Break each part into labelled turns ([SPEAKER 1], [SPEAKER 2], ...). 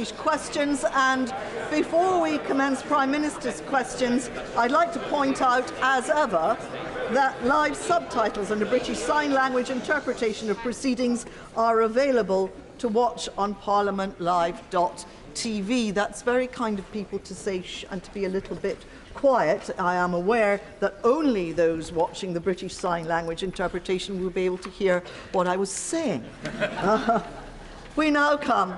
[SPEAKER 1] questions, and before we commence Prime Minister's questions, I'd like to point out, as ever, that live subtitles and a British Sign Language interpretation of proceedings are available to watch on parliamentlive.tv. That's very kind of people to say shh and to be a little bit quiet. I am aware that only those watching the British Sign Language interpretation will be able to hear what I was saying. We now come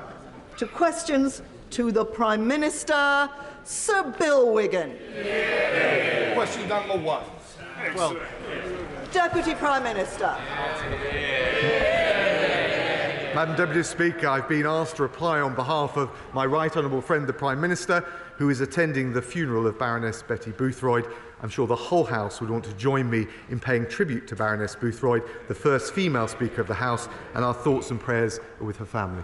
[SPEAKER 1] to questions to the Prime Minister, Sir Bill Wiggin.
[SPEAKER 2] Yeah. Question number one. Well,
[SPEAKER 1] Deputy Prime Minister.
[SPEAKER 2] Madam Deputy Speaker, I've been asked to reply on behalf of my right honourable friend, the Prime Minister, who is attending the funeral of Baroness Betty Boothroyd. I'm sure the whole House would want to join me in paying tribute to Baroness Boothroyd, the first female Speaker of the House, and our thoughts and prayers are with her family.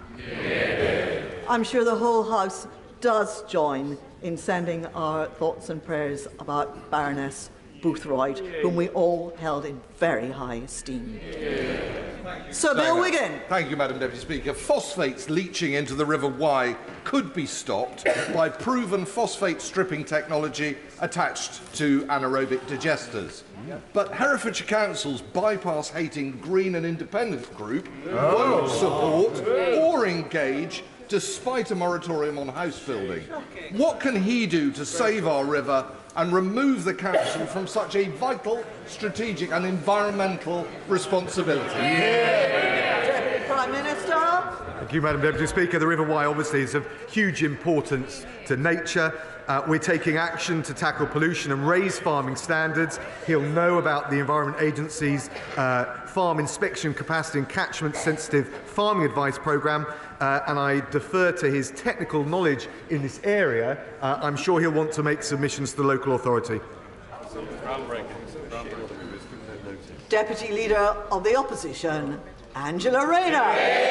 [SPEAKER 1] I'm sure the whole House does join in sending our thoughts and prayers about Baroness Boothroyd, whom we all held in very high esteem. Sir Bill Wiggin.
[SPEAKER 3] Thank you, Madam Deputy Speaker. Phosphates leaching into the River Wye could be stopped by proven phosphate stripping technology attached to anaerobic digesters. But Herefordshire Council's bypass-hating Green and Independent group won't support or engage despite a moratorium on house building. What can he do to save our river and remove the Council from such a vital, strategic and environmental responsibility?
[SPEAKER 1] Deputy Prime Minister.
[SPEAKER 2] Thank you, Madam Deputy Speaker. The River Wye obviously is of huge importance to nature. We're taking action to tackle pollution and raise farming standards. He'll know about the Environment Agency's farm inspection capacity and catchment-sensitive farming advice programme, and I defer to his technical knowledge in this area. I'm sure he'll want to make submissions to the local authority.
[SPEAKER 1] Deputy Leader of the Opposition, Angela Rayner.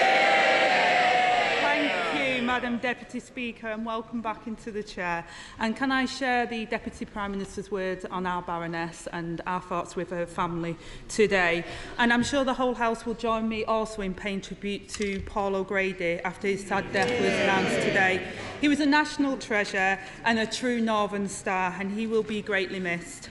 [SPEAKER 4] Madam Deputy Speaker, and welcome back into the chair. And can I share the Deputy Prime Minister's words on our Baroness and our thoughts with her family today? And I'm sure the whole House will join me also in paying tribute to Paul O'Grady after his sad death was announced today. He was a national treasure and a true Northern star, and he will be greatly missed.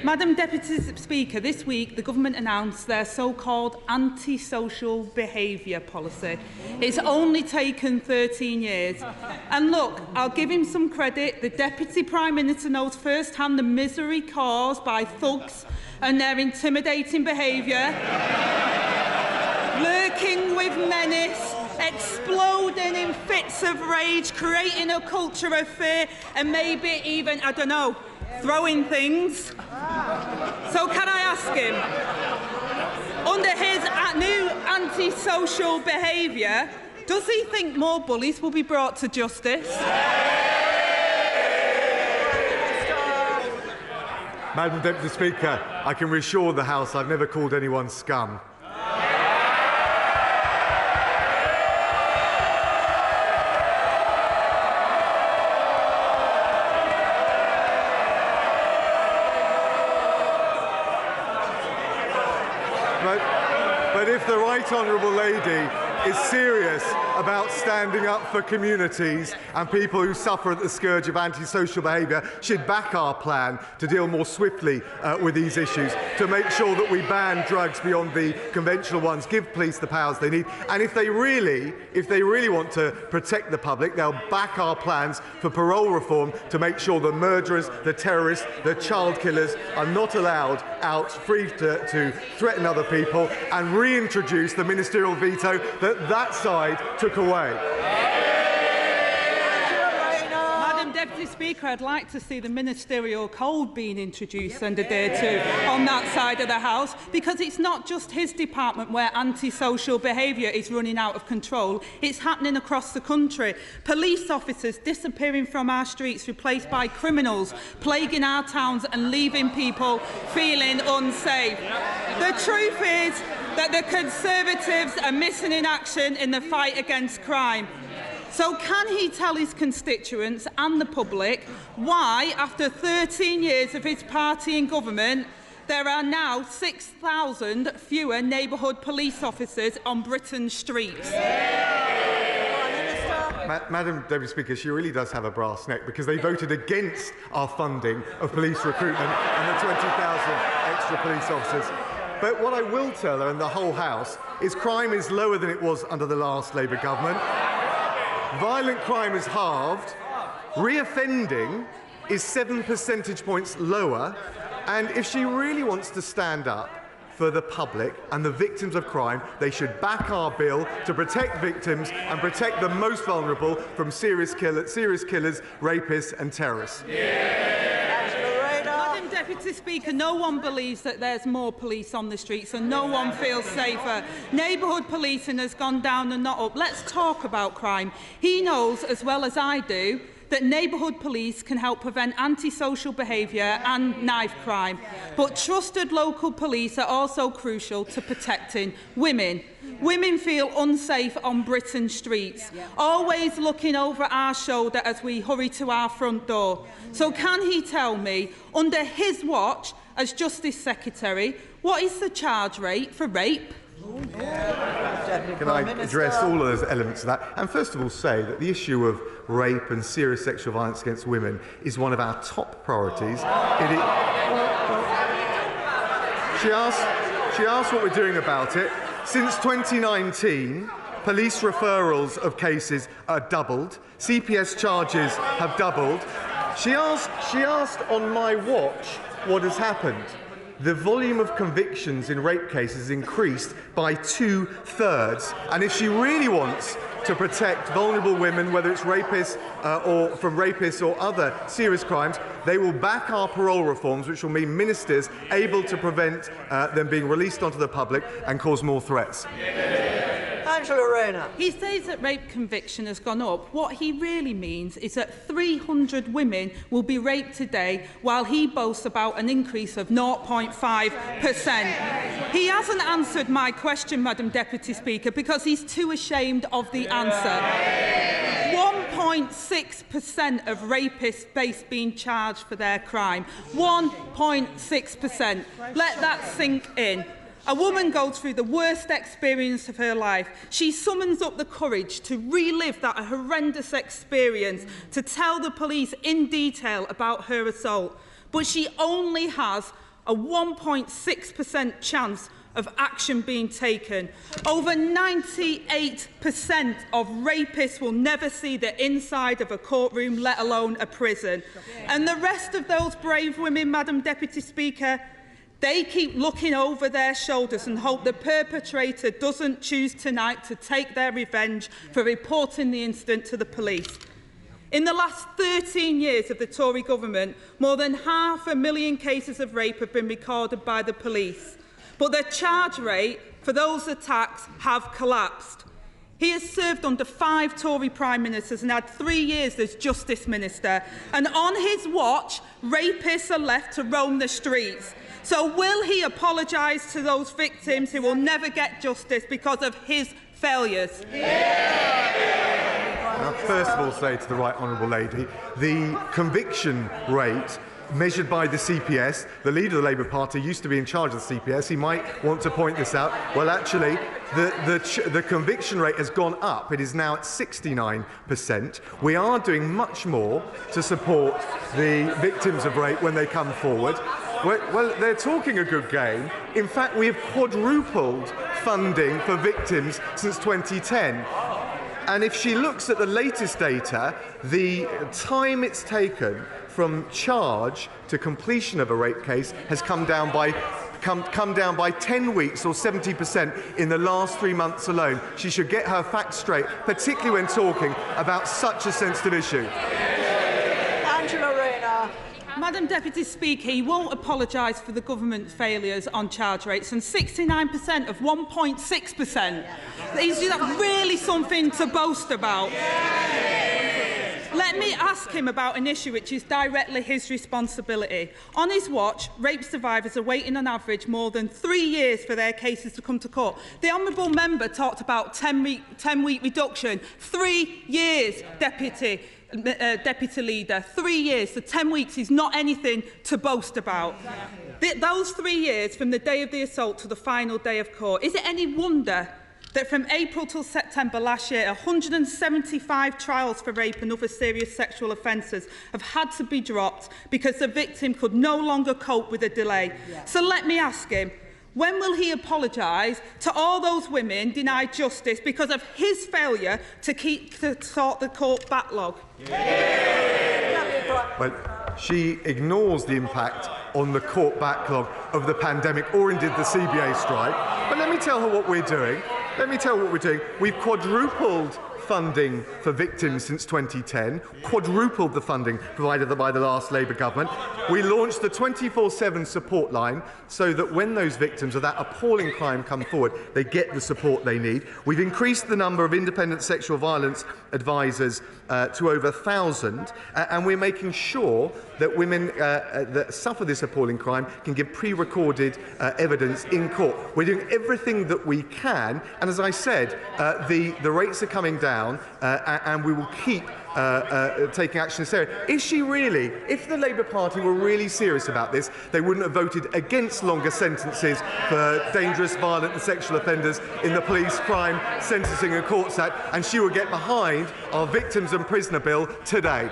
[SPEAKER 4] Madam Deputy Speaker, this week the government announced their so-called anti-social behaviour policy. It's only taken 13 years. And look, I'll give him some credit. The Deputy Prime Minister knows firsthand the misery caused by thugs and their intimidating behaviour, lurking with menace, exploding in fits of rage, creating a culture of fear, and maybe even, I don't know, throwing things. So can I ask him, under his new anti-social behaviour, does he think more bullies will be brought to justice?
[SPEAKER 2] Madam Deputy Speaker, I can reassure the House I've never called anyone scum. But if the Right Honourable Lady is serious about standing up for communities and people who suffer at the scourge of antisocial behaviour, she'd back our plan to deal more swiftly with these issues, to make sure that we ban drugs beyond the conventional ones, give police the powers they need, and if they really want to protect the public, they'll back our plans for parole reform to make sure the murderers, the terrorists, the child killers are not allowed out free to threaten other people, and reintroduce the ministerial veto that side took away.
[SPEAKER 4] Madam Deputy Speaker, I'd like to see the ministerial code being introduced and adhered to on that side of the House, because it's not just his department where antisocial behaviour is running out of control. It's happening across the country. Police officers disappearing from our streets, replaced by criminals plaguing our towns and leaving people feeling unsafe. The truth is that the Conservatives are missing in action in the fight against crime. So can he tell his constituents and the public why, after 13 years of his party in government, there are now 6,000 fewer neighbourhood police officers on Britain's streets?
[SPEAKER 2] Madam Deputy Speaker, she really does have a brass neck, because they voted against our funding of police recruitment and the 20,000 extra police officers. But what I will tell her and the whole House is crime is lower than it was under the last Labour government. Violent crime is halved. Reoffending is 7 percentage points lower. And if she really wants to stand up for the public and the victims of crime, they should back our bill to protect victims and protect the most vulnerable from serious killers, rapists and terrorists.
[SPEAKER 4] Madam Deputy Speaker, no one believes that there's more police on the streets and no one feels safer. Neighbourhood policing has gone down and not up. Let's talk about crime. He knows, as well as I do, that neighbourhood police can help prevent antisocial behaviour and knife crime. But trusted local police are also crucial to protecting women. Women feel unsafe on Britain's streets, always looking over our shoulder as we hurry to our front door. So can he tell me, under his watch as Justice Secretary, what is the charge rate for rape?
[SPEAKER 2] Can I address all of those elements of that? And first of all say that the issue of rape and serious sexual violence against women is one of our top priorities. She asked what we're doing about it. Since 2019, police referrals of cases are doubled. CPS charges have doubled. She asked on my watch what has happened. The volume of convictions in rape cases increased by 2/3. And if she really wants to protect vulnerable women, whether it's rapists or from rapists or other serious crimes, they will back our parole reforms, which will mean ministers able to prevent them being released onto the public and cause more threats.
[SPEAKER 1] Angela Rayner.
[SPEAKER 4] He says that rape conviction has gone up. What he really means is that 300 women will be raped today, while he boasts about an increase of 0.5%. He hasn't answered my question, Madam Deputy Speaker, because he's too ashamed of the answer. 1.6% of rapists face being charged for their crime. 1.6%. Let that sink in. A woman goes through the worst experience of her life. She summons up the courage to relive that horrendous experience, to tell the police in detail about her assault. But she only has a 1.6% chance of action being taken. Over 98% of rapists will never see the inside of a courtroom, let alone a prison. And the rest of those brave women, Madam Deputy Speaker, they keep looking over their shoulders and hope the perpetrator doesn't choose tonight to take their revenge for reporting the incident to the police. In the last 13 years of the Tory government, more than 500,000 cases of rape have been recorded by the police. But the charge rate for those attacks have collapsed. He has served under 5 Tory Prime Ministers and had 3 years as Justice Minister. And on his watch, rapists are left to roam the streets. So will he apologise to those victims who will never get justice because of his failures?
[SPEAKER 2] I'll first of all say to the Right Honourable Lady, the conviction rate measured by the CPS, the leader of the Labour Party used to be in charge of the CPS, he might want to point this out. Well, actually, the conviction rate has gone up. It is now at 69%. We are doing much more to support the victims of rape when they come forward. Well, they're talking a good game. In fact, we have quadrupled funding for victims since 2010. And if she looks at the latest data, the time it's taken from charge to completion of a rape case has come down by 10 weeks or 70% in the last 3 months alone. She should get her facts straight, particularly when talking about such a sensitive issue.
[SPEAKER 1] Angela Rayner.
[SPEAKER 4] Madam Deputy Speaker, he won't apologise for the government's failures on charge rates, and 69% of 1.6%. Is that really something to boast about? Let me ask him about an issue which is directly his responsibility. On his watch, rape survivors are waiting on average more than 3 years for their cases to come to court. The Honourable Member talked about 10-week reduction. 3 years, Deputy Leader. 3 years, so 10 weeks is not anything to boast about. Those 3 years from the day of the assault to the final day of court, is it any wonder that from April till September last year, 175 trials for rape and other serious sexual offences have had to be dropped because the victim could no longer cope with the delay. Yeah. So let me ask him, when will he apologise to all those women denied justice because of his failure to sort the court backlog?
[SPEAKER 2] Yeah. Well, she ignores the impact on the court backlog of the pandemic or indeed the CBA strike. But let me tell her what we're doing. We've quadrupled funding for victims since 2010, quadrupled the funding provided by the last Labour government. We launched the 24/7 support line so that when those victims of that appalling crime come forward, they get the support they need. We've increased the number of independent sexual violence advisors to over 1,000, and we're making sure that women that suffer this appalling crime can give pre-recorded evidence in court. We're doing everything that we can, and as I said, the rates are coming down, and we will keep taking action in this area. Is she really? If the Labour Party were really serious about this, they wouldn't have voted against longer sentences for dangerous, violent and sexual offenders in the Police Crime Sentencing and Courts Act, and she will get behind our Victims and Prisoner Bill today.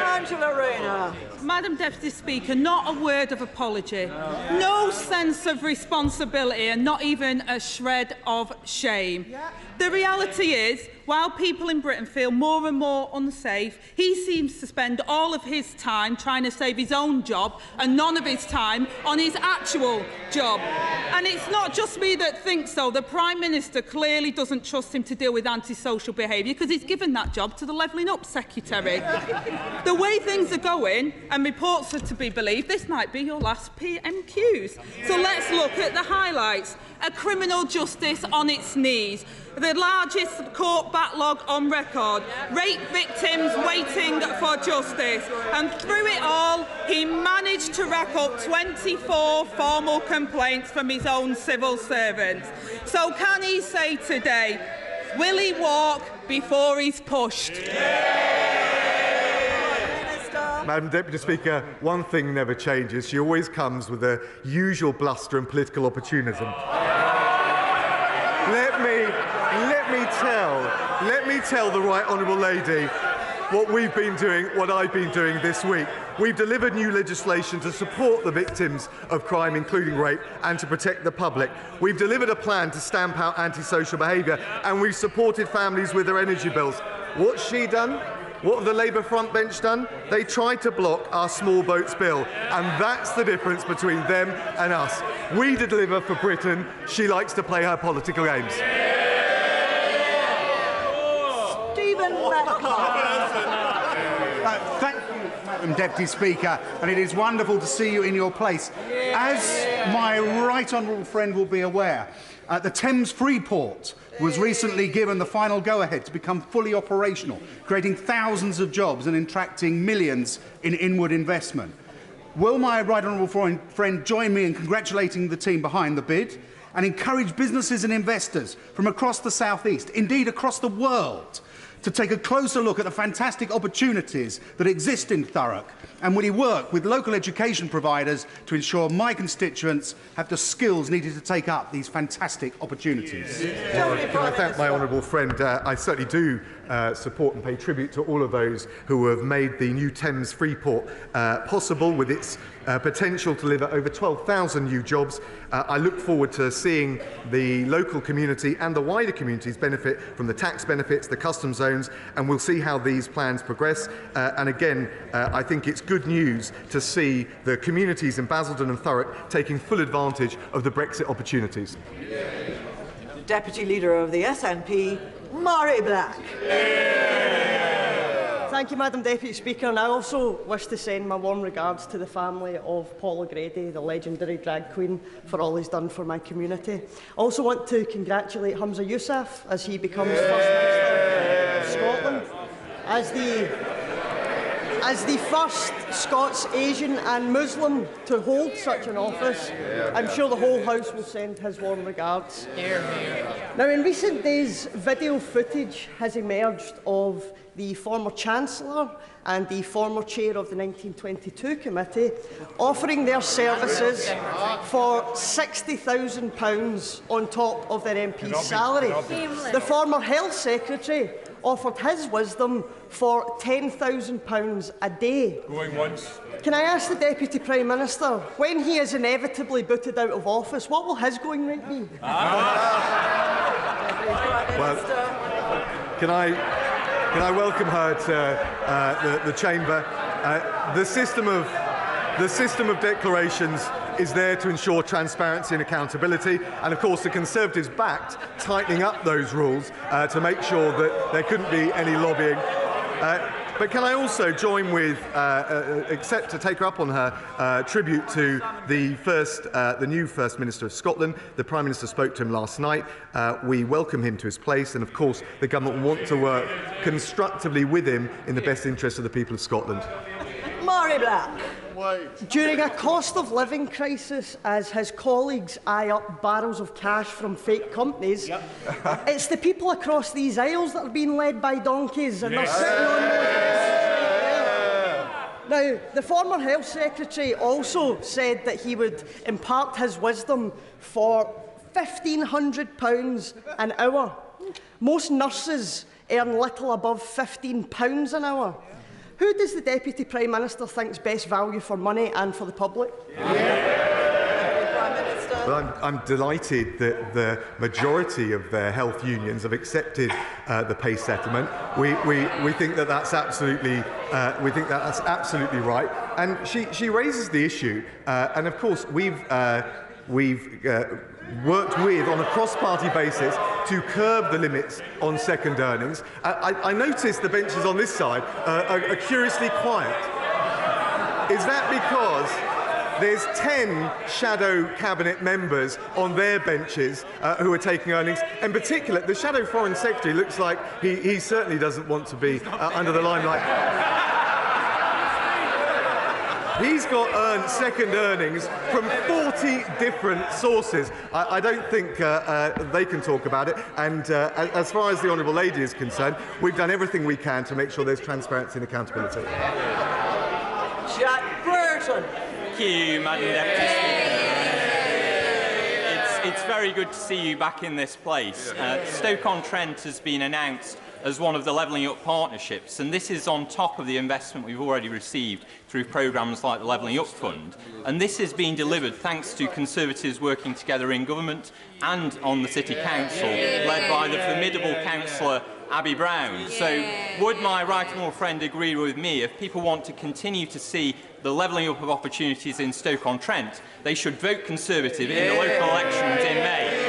[SPEAKER 1] Angela Rayner.
[SPEAKER 4] Madam Deputy Speaker, not a word of apology, no sense of responsibility and not even a shred of shame. The reality is, while people in Britain feel more and more unsafe, he seems to spend all of his time trying to save his own job and none of his time on his actual job. And it's not just me that thinks so. The Prime Minister clearly doesn't trust him to deal with antisocial behaviour because he's given that job to the Levelling Up Secretary. The way things are going, and reports are to be believed, this might be your last PMQs. So let's look at the highlights. A criminal justice on its knees, the largest court backlog on record, rape victims waiting for justice, and through it all he managed to rack up 24 formal complaints from his own civil servants. So can he say today, will he walk before he's pushed?
[SPEAKER 2] Madam Deputy Speaker, one thing never changes. She always comes with the usual bluster and political opportunism. Let me tell the Right Honourable Lady what we've been doing, what I've been doing this week. We've delivered new legislation to support the victims of crime, including rape, and to protect the public. We've delivered a plan to stamp out antisocial behaviour, and we've supported families with their energy bills. What's she done? What have the Labour front bench done? They tried to block our small boats bill, and that's the difference between them and us. We deliver for Britain. She likes to play her political games.
[SPEAKER 5] Thank you, Madam Deputy Speaker, and it is wonderful to see you in your place. As my right honourable friend will be aware, the Thames Freeport was recently given the final go-ahead to become fully operational, creating thousands of jobs and attracting millions in inward investment. Will my right honourable friend join me in congratulating the team behind the bid and encourage businesses and investors from across the South East, indeed across the world, to take a closer look at the fantastic opportunities that exist in Thurrock? And will he work with local education providers to ensure my constituents have the skills needed to take up these fantastic opportunities?
[SPEAKER 2] Well, can I thank my honourable friend? I certainly do support and pay tribute to all of those who have made the new Thames Freeport possible, with its potential to deliver over 12,000 new jobs. I look forward to seeing the local community and the wider communities benefit from the tax benefits, the customs zones, and we'll see how these plans progress. And again, I think it's good news to see the communities in Basildon and Thurrock taking full advantage of the Brexit opportunities.
[SPEAKER 1] Deputy Leader of the SNP, Murray Black.
[SPEAKER 6] Thank you, Madam Deputy Speaker, and I also wish to send my warm regards to the family of Paul O'Grady, the legendary drag queen, for all he's done for my community. I also want to congratulate Humza Yousaf as he becomes First Minister of Scotland. As the first Scots, Asian and Muslim to hold such an office, I'm sure the whole House will send his warm regards. Now, in recent days, video footage has emerged of the former Chancellor and the former chair of the 1922 committee offering their services for £60,000 on top of their MP's salary. The former Health Secretary offered his wisdom for £10,000 a day. Going once. Can I ask the Deputy Prime Minister, when he is inevitably booted out of office, what will his going rate be?
[SPEAKER 2] Well, can I welcome her to the chamber? The system of declarations is there to ensure transparency and accountability, and of course the Conservatives backed tightening up those rules to make sure that there couldn't be any lobbying. But can I also join with, except to take her up on her tribute to the new First Minister of Scotland. The Prime Minister spoke to him last night. We welcome him to his place, and of course the government will want to work constructively with him in the best interest of the people of Scotland.
[SPEAKER 1] Murray Black.
[SPEAKER 6] During a cost of living crisis, as his colleagues eye up barrels of cash from fake companies, it's the people across these aisles that are being led by donkeys, and they're sitting on those. Now, the former Health Secretary also said that he would impart his wisdom for £1,500 an hour. Most nurses earn little above £15 an hour. Who does the Deputy Prime Minister think is best value for money and for the public?
[SPEAKER 2] Well, I'm delighted that the majority of the health unions have accepted the pay settlement. We think that that's absolutely right. And she raises the issue, and of course we've worked with on a cross-party basis to curb the limits on second earnings. I noticed the benches on this side are curiously quiet. Is that because there's 10 shadow cabinet members on their benches who are taking earnings? In particular, the shadow foreign secretary looks like he certainly doesn't want to be under the limelight. He's got earned second earnings from 40 different sources. I don't think they can talk about it. And as far as the Honourable Lady is concerned, we've done everything we can to make sure there's transparency and accountability.
[SPEAKER 1] Jack Burton.
[SPEAKER 7] Thank you, Madam Deputy Speaker. It's very good to see you back in this place. Stoke-on-Trent has been announced as one of the Levelling Up partnerships, and this is on top of the investment we've already received through programmes like the Levelling Up Fund. And this is being delivered thanks to Conservatives working together in government and on the City Council, led by the formidable councillor Abby Brown. So would my right honourable friend agree with me, if people want to continue to see the levelling up of opportunities in Stoke-on-Trent, they should vote Conservative in the local elections in May?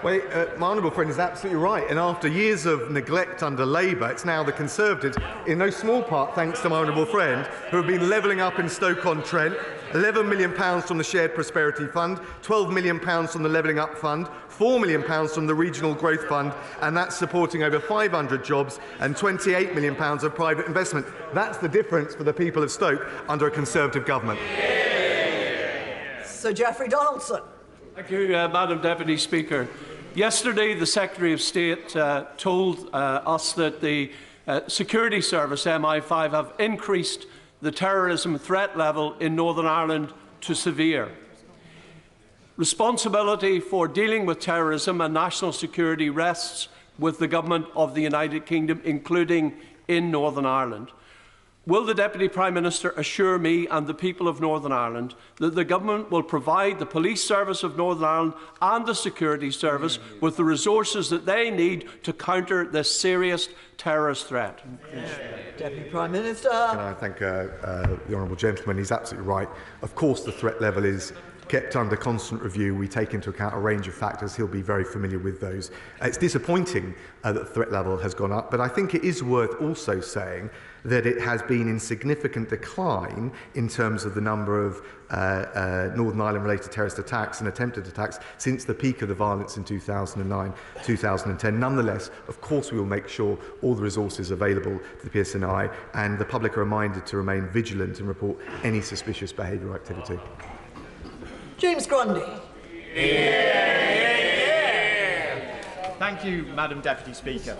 [SPEAKER 2] Well, my honourable friend is absolutely right. And after years of neglect under Labour, it's now the Conservatives, in no small part thanks to my honourable friend, who have been levelling up in Stoke-on-Trent. £11 million from the Shared Prosperity Fund, £12 million from the Levelling Up Fund, £4 million from the Regional Growth Fund, and that's supporting over 500 jobs and £28 million of private investment. That's the difference for the people of Stoke under a Conservative government.
[SPEAKER 1] Sir Geoffrey Donaldson.
[SPEAKER 8] Thank you, Madam Deputy Speaker. Yesterday, the Secretary of State told us that the Security Service, MI5, have increased the terrorism threat level in Northern Ireland to severe. Responsibility for dealing with terrorism and national security rests with the Government of the United Kingdom, including in Northern Ireland. Will the Deputy Prime Minister assure me and the people of Northern Ireland that the Government will provide the Police Service of Northern Ireland and the Security Service with the resources that they need to counter this serious terrorist threat?
[SPEAKER 1] Deputy Prime Minister.
[SPEAKER 2] Can I thank the honourable gentleman? He's absolutely right. Of course, the threat level is kept under constant review. We take into account a range of factors. He'll be very familiar with those. It's disappointing that the threat level has gone up, but I think it is worth also saying that it has been in significant decline in terms of the number of Northern Ireland-related terrorist attacks and attempted attacks since the peak of the violence in 2009, 2010. Nonetheless, of course, we will make sure all the resources available to the PSNI and the public are reminded to remain vigilant and report any suspicious behaviour or activity.
[SPEAKER 1] James Grundy.
[SPEAKER 9] Thank you, Madam Deputy Speaker.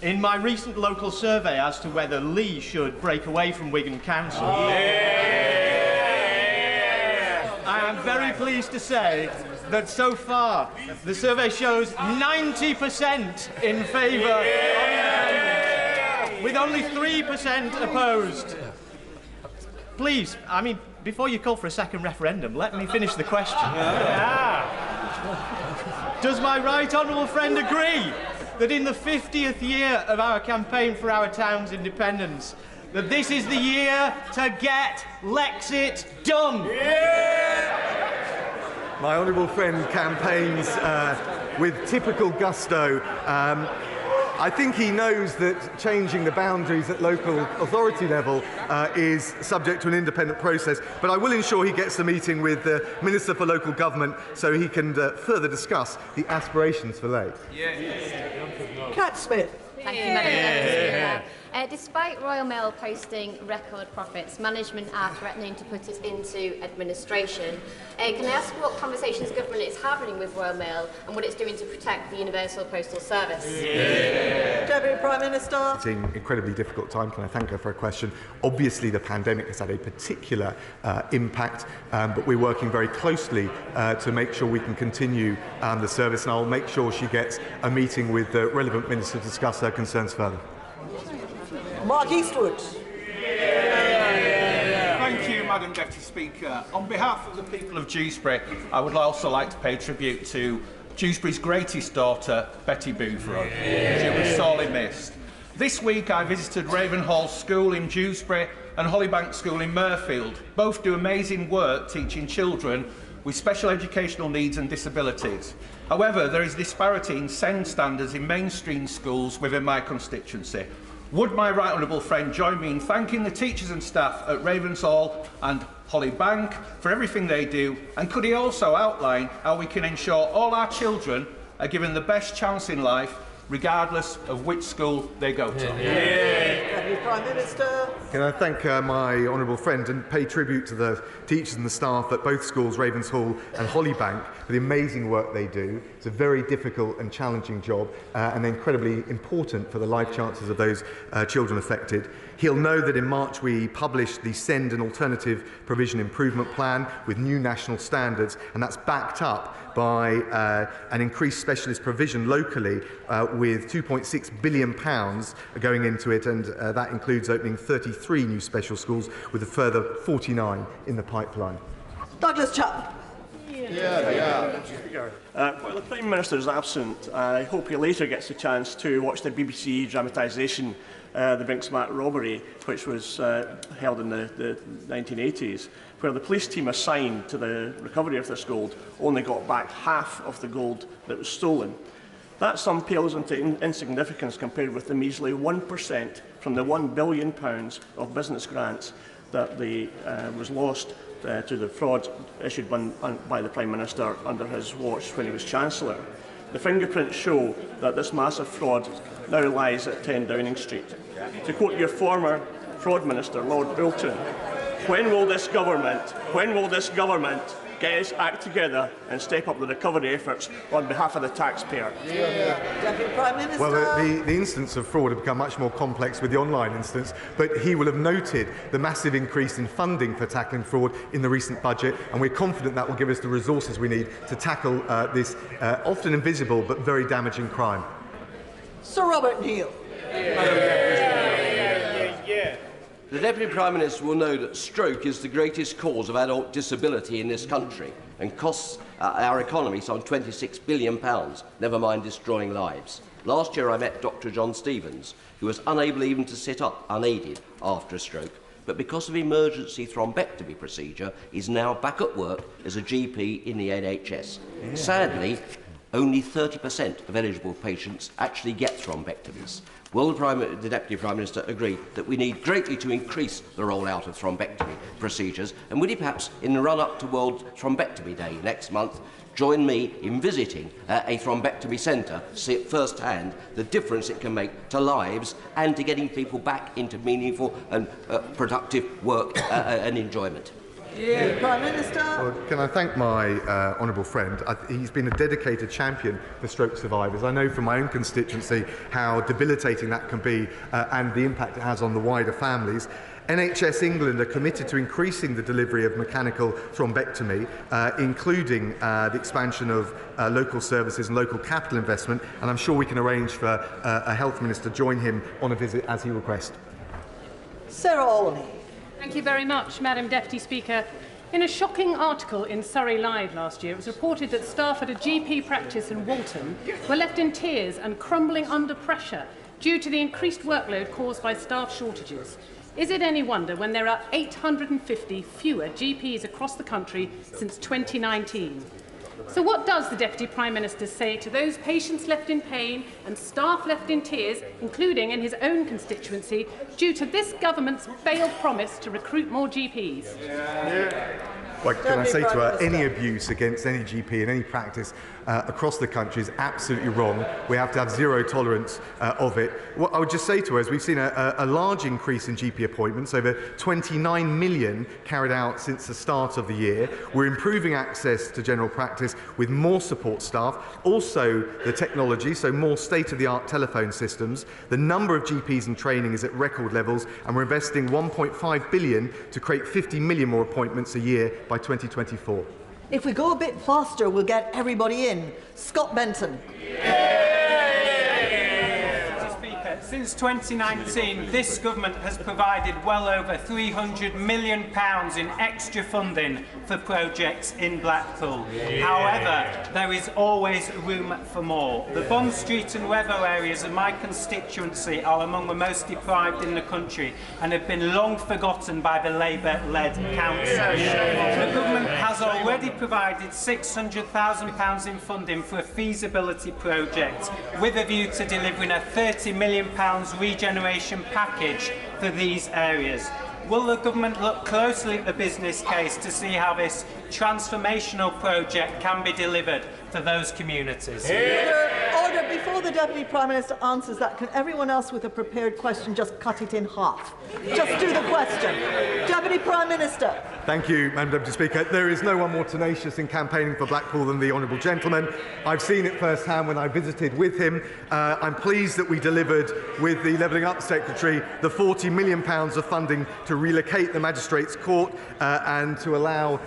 [SPEAKER 9] In my recent local survey as to whether Lee should break away from Wigan Council, I am very pleased to say that so far the survey shows 90% in favour of independence, with only 3% opposed. Please, I mean, before you call for a second referendum, let me finish the question. Does my right honourable friend agree that in the 50th year of our campaign for our town's independence, that this is the year to get Lexit done?
[SPEAKER 2] My honourable friend campaigns with typical gusto. I think he knows that changing the boundaries at local authority level is subject to an independent process, but I will ensure he gets a meeting with the Minister for Local Government so he can further discuss the aspirations for Lake.
[SPEAKER 1] Cat Smith.
[SPEAKER 10] Thank you, Madam Deputy Speaker. Despite Royal Mail posting record profits, management are threatening to put it into administration. Can I ask what conversations government is having with Royal Mail and what it's doing to protect the Universal Postal Service?
[SPEAKER 1] Deputy Prime Minister.
[SPEAKER 2] It's an incredibly difficult time. Can I thank her for a question? Obviously, the pandemic has had a particular impact, but we're working very closely to make sure we can continue the service, and I'll make sure she gets a meeting with the relevant minister to discuss her concerns further.
[SPEAKER 1] Mark Eastwood.
[SPEAKER 11] Thank you, Madam Deputy Speaker. On behalf of the people of Dewsbury, I would also like to pay tribute to Dewsbury's greatest daughter, Betty Boothroyd. She was sorely missed. This week I visited Ravenhall School in Dewsbury and Hollybank School in Mirfield. Both do amazing work teaching children with special educational needs and disabilities. However, there is disparity in SEND standards in mainstream schools within my constituency. Would my right honourable friend join me in thanking the teachers and staff at Ravensall and Hollybank for everything they do, and could he also outline how we can ensure all our children are given the best chance in life regardless of which school they go to?
[SPEAKER 1] Deputy Prime Minister.
[SPEAKER 2] Can I thank my honourable friend and pay tribute to the teachers and the staff at both schools, Ravensall and Hollybank, for the amazing work they do. It's a very difficult and challenging job and incredibly important for the life chances of those children affected. He'll know that in March we published the SEND and Alternative Provision Improvement Plan with new national standards, and that's backed up by an increased specialist provision locally with £2.6 billion going into it, and that includes opening 33 new special schools with a further 49 in the pipeline.
[SPEAKER 1] Douglas Chapman.
[SPEAKER 12] While the Prime Minister is absent, I hope he later gets a chance to watch the BBC dramatisation the Brinksmat robbery, which was held in the 1980s, where the police team assigned to the recovery of this gold only got back half of the gold that was stolen. That sum pales into insignificance compared with the measly 1% from the £1 billion of business grants that was lost to the fraud issued by the Prime Minister under his watch when he was Chancellor. The fingerprints show that this massive fraud now lies at 10 Downing Street. To quote your former fraud minister, Lord Bolton, when will this government get its act together and step up the recovery efforts on behalf of the taxpayer?
[SPEAKER 1] Deputy Prime Minister.
[SPEAKER 2] Well, the instance of fraud have become much more complex with the online instance, but he will have noted the massive increase in funding for tackling fraud in the recent budget, and we're confident that will give us the resources we need to tackle this often invisible but very damaging crime.
[SPEAKER 1] Sir Robert Neal.
[SPEAKER 13] The Deputy Prime Minister will know that stroke is the greatest cause of adult disability in this country and costs our economy some £26 billion, never mind destroying lives. Last year I met Dr John Stevens, who was unable even to sit up unaided after a stroke. but because of emergency thrombectomy procedure, is now back at work as a GP in the NHS. Sadly, only 30% of eligible patients actually get thrombectomies. Will the Deputy Prime Minister agree that we need greatly to increase the rollout of thrombectomy procedures? And would he perhaps, in the run-up to World Thrombectomy Day next month, join me in visiting a thrombectomy centre to see at first hand the difference it can make to lives and to getting people back into meaningful and productive work and enjoyment?
[SPEAKER 1] Prime Minister.
[SPEAKER 2] Well, can I thank my honourable friend? He's been a dedicated champion for stroke survivors. I know from my own constituency how debilitating that can be and the impact it has on the wider families. NHS England are committed to increasing the delivery of mechanical thrombectomy, including the expansion of local services and local capital investment, and I'm sure we can arrange for a Health Minister to join him on a visit as he requests.
[SPEAKER 1] Sarah Olney.
[SPEAKER 14] Thank you very much, Madam Deputy Speaker. In a shocking article in Surrey Live last year, it was reported that staff at a GP practice in Walton were left in tears and crumbling under pressure due to the increased workload caused by staff shortages. Is it any wonder when there are 850 fewer GPs across the country since 2019? So what does the Deputy Prime Minister say to those patients left in pain and staff left in tears, including in his own constituency, due to this government's failed promise to recruit more GPs?
[SPEAKER 2] Well, can I say to her, any abuse against any GP in any practice across the country is absolutely wrong. We have to have zero tolerance of it. What I would just say to her is we've seen a large increase in GP appointments, over 29 million carried out since the start of the year. We're improving access to general practice with more support staff, also the technology, so more state-of-the-art telephone systems. The number of GPs in training is at record levels, and we're investing 1.5 billion to create 50 million more appointments a year by 2024.
[SPEAKER 1] If we go a bit faster, we'll get everybody in. Scott Benton.
[SPEAKER 15] Since 2019, this government has provided well over £300 million in extra funding for projects in Blackpool. However, there is always room for more. The Bond Street and Weather areas of my constituency are among the most deprived in the country and have been long forgotten by the Labour-led council. The government has already provided £600,000 in funding for a feasibility project with a view to delivering a £30 million regeneration package for these areas. Will the government look closely at the business case to see how this transformational project can be delivered for those communities?
[SPEAKER 1] Order, before the Deputy Prime Minister answers that, can everyone else with a prepared question just cut it in half? Just do the question. Deputy Prime Minister.
[SPEAKER 2] Thank you, Madam Deputy Speaker. There is no one more tenacious in campaigning for Blackpool than the honourable gentleman. I've seen it firsthand when I visited with him. I'm pleased that we delivered with the Levelling Up Secretary the £40 million of funding to relocate the Magistrates' Court and to allow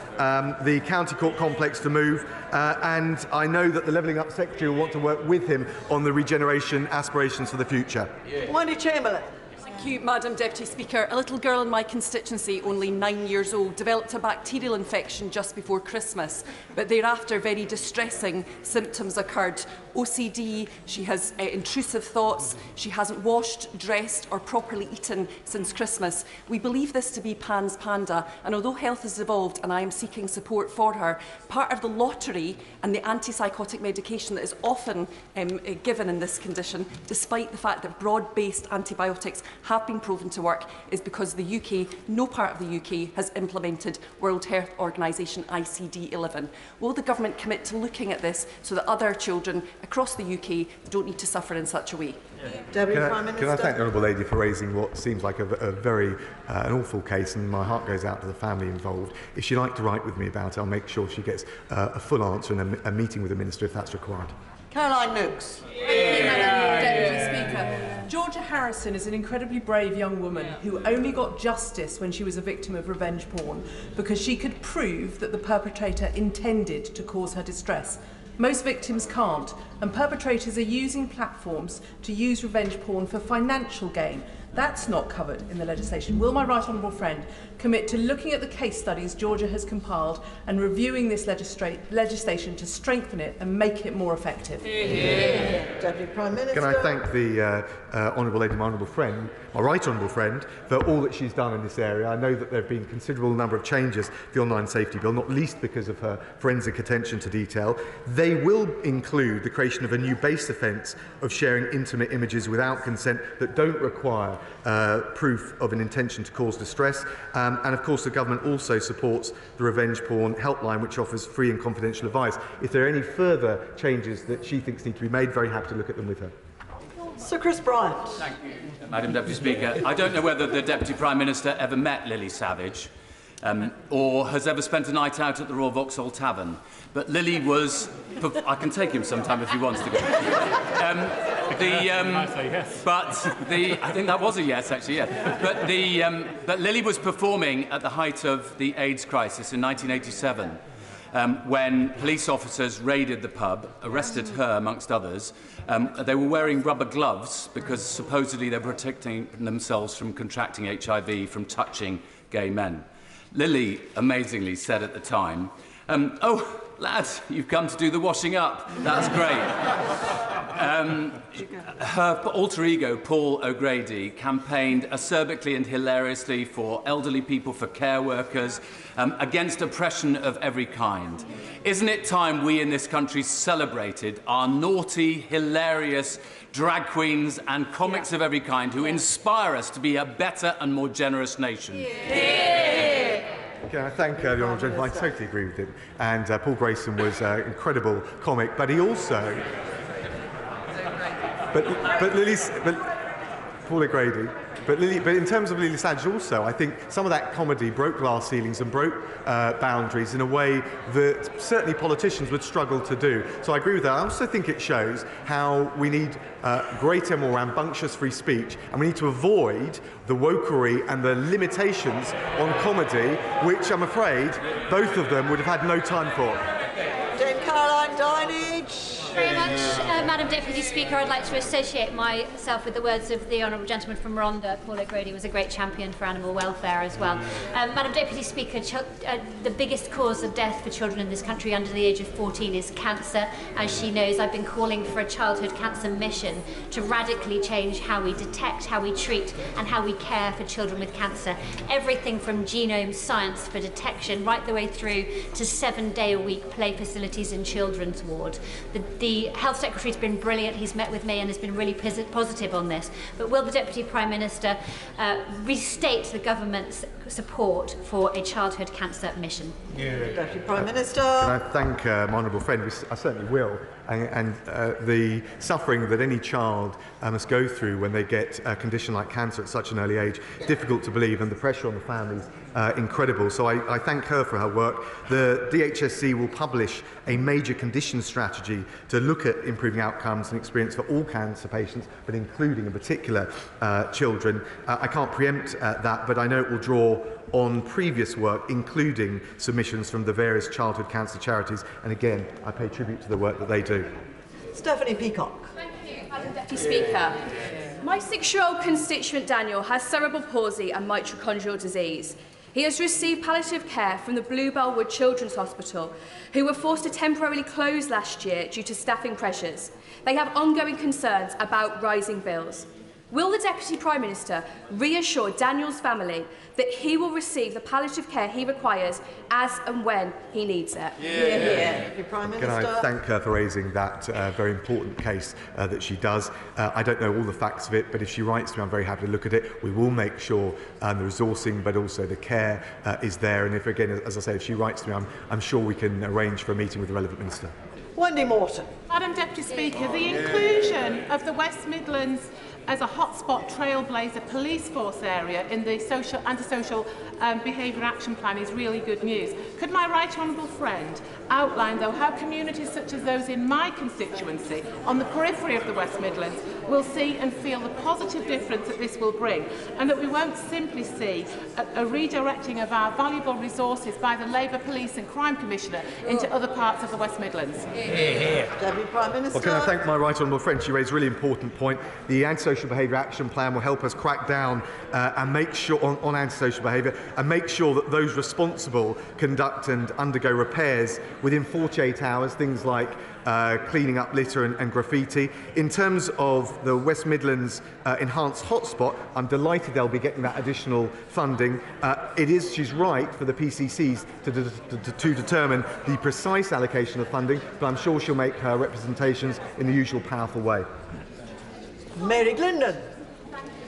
[SPEAKER 2] the County Court complex to move. And I know that the Levelling Up Secretary will want to work with him on the regeneration aspirations for the future.
[SPEAKER 1] Wendy Chamberlain.
[SPEAKER 16] Thank you, Madam Deputy Speaker. A little girl in my constituency, only 9 years old, developed a bacterial infection just before Christmas, but thereafter very distressing symptoms occurred. OCD, she has intrusive thoughts, she hasn't washed, dressed or properly eaten since Christmas. We believe this to be Pan's Panda, and although health has evolved and I am seeking support for her, part of the lottery and the antipsychotic medication that is often given in this condition, despite the fact that broad-based antibiotics have been proven to work, is because the UK, no part of the UK, has implemented World Health Organisation ICD-11. Will the government commit to looking at this so that other children across the UK don't need to suffer in such a way?
[SPEAKER 1] Deputy Prime Minister.
[SPEAKER 2] Can I thank the Honourable Lady for raising what seems like a very an awful case, and my heart goes out to the family involved. If she'd like to write with me about it, I'll make sure she gets a full answer and a meeting with the Minister if that's required.
[SPEAKER 1] Caroline Nooks.
[SPEAKER 17] Thank you, Madam Deputy Speaker. Georgia Harrison is an incredibly brave young woman who only got justice when she was a victim of revenge porn because she could prove that the perpetrator intended to cause her distress. Most victims can't, and perpetrators are using platforms to use revenge porn for financial gain. That's not covered in the legislation. Will my right honourable friend commit to looking at the case studies Georgia has compiled and reviewing this legislation to strengthen it and make it more effective?
[SPEAKER 1] Deputy Prime Minister.
[SPEAKER 2] Can I thank the honourable lady, my honourable friend, my right honourable friend, for all that she's done in this area. I know that there have been a considerable number of changes to the online safety bill, not least because of her forensic attention to detail. They will include the creation of a new base offence of sharing intimate images without consent that don't require proof of an intention to cause distress. And of course the government also supports the revenge porn helpline, which offers free and confidential advice. If there are any further changes that she thinks need to be made, very happy to look at them with her.
[SPEAKER 1] Sir Chris Bryant.
[SPEAKER 18] Thank you, Madam Deputy Speaker. I don't know whether the Deputy Prime Minister ever met Lily Savage or has ever spent a night out at the Royal Vauxhall Tavern, but Lily was... I can take him sometime if he wants to go. I think that was a yes, actually, yeah. But Lily was performing at the height of the AIDS crisis in 1987. When police officers raided the pub, arrested her amongst others. They were wearing rubber gloves because supposedly they were protecting themselves from contracting HIV from touching gay men. Lily amazingly said at the time, "Oh, lads, you've come to do the washing up. That's great." Her alter ego, Paul O'Grady, campaigned acerbically and hilariously for elderly people, for care workers, against oppression of every kind. Isn't it time we in this country celebrated our naughty, hilarious drag queens and comics of every kind who inspire us to be a better and more generous nation?
[SPEAKER 2] Can I thank the honourable gentleman? I totally agree with him. And Paul Grayson was an incredible comic, but he also... But Paul O'Grady. But in terms of Lily Savage also, I think some of that comedy broke glass ceilings and broke boundaries in a way that certainly politicians would struggle to do. So I agree with that. I also think it shows how we need greater, more rambunctious free speech, and we need to avoid the wokery and the limitations on comedy, which I'm afraid both of them would have had no time for.
[SPEAKER 1] Dame Caroline Dinage.
[SPEAKER 10] Very much, Madam Deputy Speaker. I'd like to associate myself with the words of the honourable gentleman from Rhondda. Paul O'Grady was a great champion for animal welfare as well. Madam Deputy Speaker, the biggest cause of death for children in this country under the age of 14 is cancer. As she knows, I've been calling for a childhood cancer mission to radically change how we detect, how we treat and how we care for children with cancer. Everything from genome science for detection right the way through to 7-day-a-week play facilities in children's ward. The Health Secretary's been brilliant. He's met with me and has been really positive on this. But will the Deputy Prime Minister restate the government's support for a childhood cancer mission?
[SPEAKER 1] Deputy Prime Minister.
[SPEAKER 2] Can I thank my honourable friend? I certainly will. And the suffering that any child must go through when they get a condition like cancer at such an early age, difficult to believe, and the pressure on the families, incredible. So I thank her for her work. The DHSC will publish a major condition strategy to look at improving outcomes and experience for all cancer patients, but including in particular children. I can't preempt that, but I know it will draw on previous work, including submissions from the various childhood cancer charities. And again, I pay tribute to the work that they do.
[SPEAKER 1] Stephanie Peacock.
[SPEAKER 19] Thank you, Madam Deputy Speaker. My 6-year-old constituent Daniel has cerebral palsy and mitochondrial disease. He has received palliative care from the Bluebell Wood Children's Hospital, who were forced to temporarily close last year due to staffing pressures. They have ongoing concerns about rising bills. Will the Deputy Prime Minister reassure Daniel's family that he will receive the palliative care he requires as and when he needs it?
[SPEAKER 1] Prime
[SPEAKER 2] Can I thank her for raising that very important case that she does? I don't know all the facts of it, but if she writes to me, I'm very happy to look at it. We will make sure the resourcing, but also the care is there. And if, again, as I say, if she writes to me, I'm sure we can arrange for a meeting with the relevant minister.
[SPEAKER 1] Wendy Morton.
[SPEAKER 20] Madam Deputy Speaker, the inclusion of the West Midlands as a hotspot trailblazer police force area in the antisocial behaviour action plan is really good news. Could my right honourable friend outline, though, how communities such as those in my constituency on the periphery of the West Midlands will see and feel the positive difference that this will bring, and that we won't simply see a redirecting of our valuable resources by the Labour Police and Crime Commissioner into other parts of the West Midlands.
[SPEAKER 1] Deputy Prime Minister.
[SPEAKER 2] Well, can I thank my right honourable friend? She raised a really important point. The Antisocial Behaviour Action Plan will help us crack down and make sure on antisocial behaviour and make sure that those responsible conduct and undergo repairs within 48 hours, things like cleaning up litter and graffiti. In terms of the West Midlands enhanced hotspot, I'm delighted they'll be getting that additional funding. She's right for the PCCs to determine the precise allocation of funding, but I'm sure she'll make her representations in the usual powerful way.
[SPEAKER 1] Mary Glendon.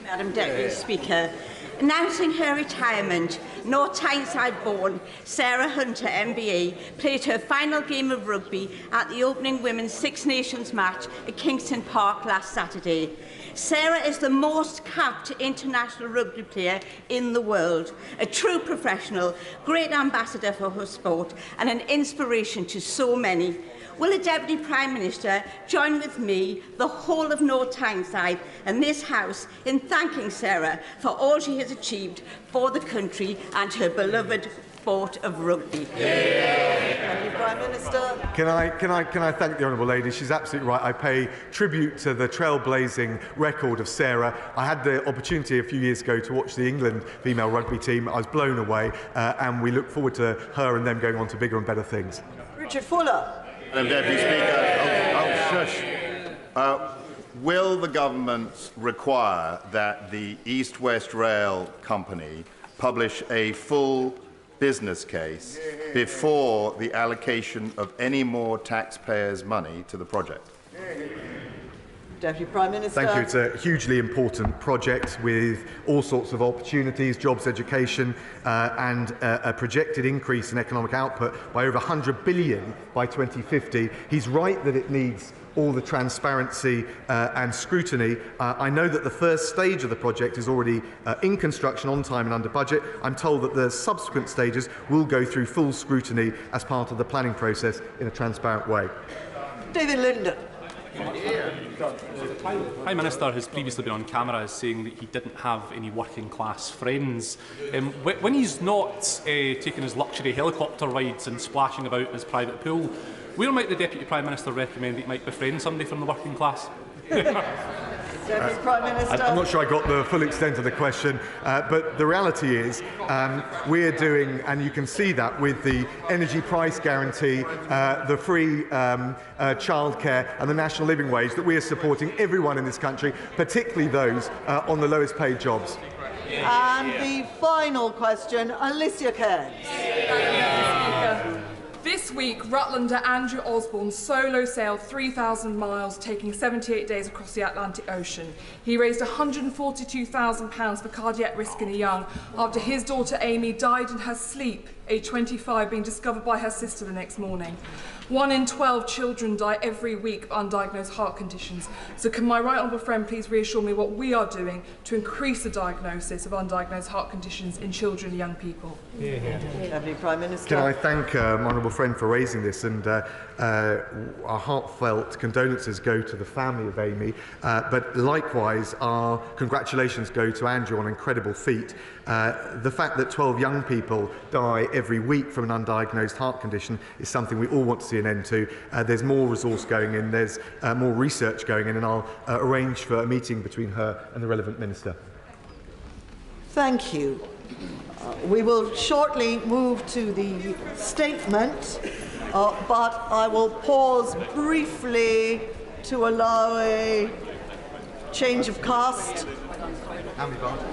[SPEAKER 21] Madam Deputy Speaker, announcing her retirement, North Tyneside-born Sarah Hunter MBE played her final game of rugby at the opening Women's Six Nations match at Kingston Park last Saturday. Sarah is the most capped international rugby player in the world, a true professional, great ambassador for her sport and an inspiration to so many. Will the Deputy Prime Minister join with me, the whole of North Tyneside and this House in thanking Sarah for all she has achieved for the country and her beloved sport of rugby?
[SPEAKER 1] Thank you, Prime Minister.
[SPEAKER 2] Can I thank the honourable lady? She's absolutely right. I pay tribute to the trailblazing record of Sarah. I had the opportunity a few years ago to watch the England female rugby team. I was blown away, and we look forward to her and them going on to bigger and better things.
[SPEAKER 1] Richard Fuller.
[SPEAKER 22] Madam Deputy Speaker, will the government require that the East West Rail Company publish a full business case before the allocation of any more taxpayers' money to the project?
[SPEAKER 1] Deputy Prime Minister.
[SPEAKER 2] Thank you. It's a hugely important project with all sorts of opportunities, jobs, education, and a projected increase in economic output by over 100 billion by 2050. He's right that it needs all the transparency and scrutiny. I know that the first stage of the project is already in construction, on time and under budget. I'm told that the subsequent stages will go through full scrutiny as part of the planning process in a transparent way.
[SPEAKER 1] David Linden.
[SPEAKER 23] The Prime Minister has previously been on camera as saying that he didn't have any working class friends. When he's not taking his luxury helicopter rides and splashing about in his private pool, where might the Deputy Prime Minister recommend that he might befriend somebody from the working class?
[SPEAKER 1] Deputy Prime Minister.
[SPEAKER 2] I'm not sure I got the full extent of the question, but the reality is we're doing, and you can see that with the energy price guarantee, the free childcare and the national living wage, that we are supporting everyone in this country, particularly those on the lowest paid jobs.
[SPEAKER 1] And the final question, Alicia Cairns.
[SPEAKER 24] This week, Rutlander Andrew Osborne solo sailed 3,000 miles, taking 78 days across the Atlantic Ocean. He raised £142,000 for cardiac risk in the young after his daughter Amy died in her sleep, aged 25, being discovered by her sister the next morning. 1 in 12 children die every week of undiagnosed heart conditions. So can my right honourable friend please reassure me what we are doing to increase the diagnosis of undiagnosed heart conditions in children and young people?
[SPEAKER 1] Deputy Prime Minister.
[SPEAKER 2] Can I thank my honourable friend for raising this, and our heartfelt condolences go to the family of Amy, but likewise our congratulations go to Andrew on an incredible feat. The fact that 12 young people die every week from an undiagnosed heart condition is something we all want to see an end to. There's more resource going in, there's more research going in, and I'll arrange for a meeting between her and the relevant minister.
[SPEAKER 1] Thank you. We will shortly move to the statement, but I will pause briefly to allow a change of cast.
[SPEAKER 2] How many barges?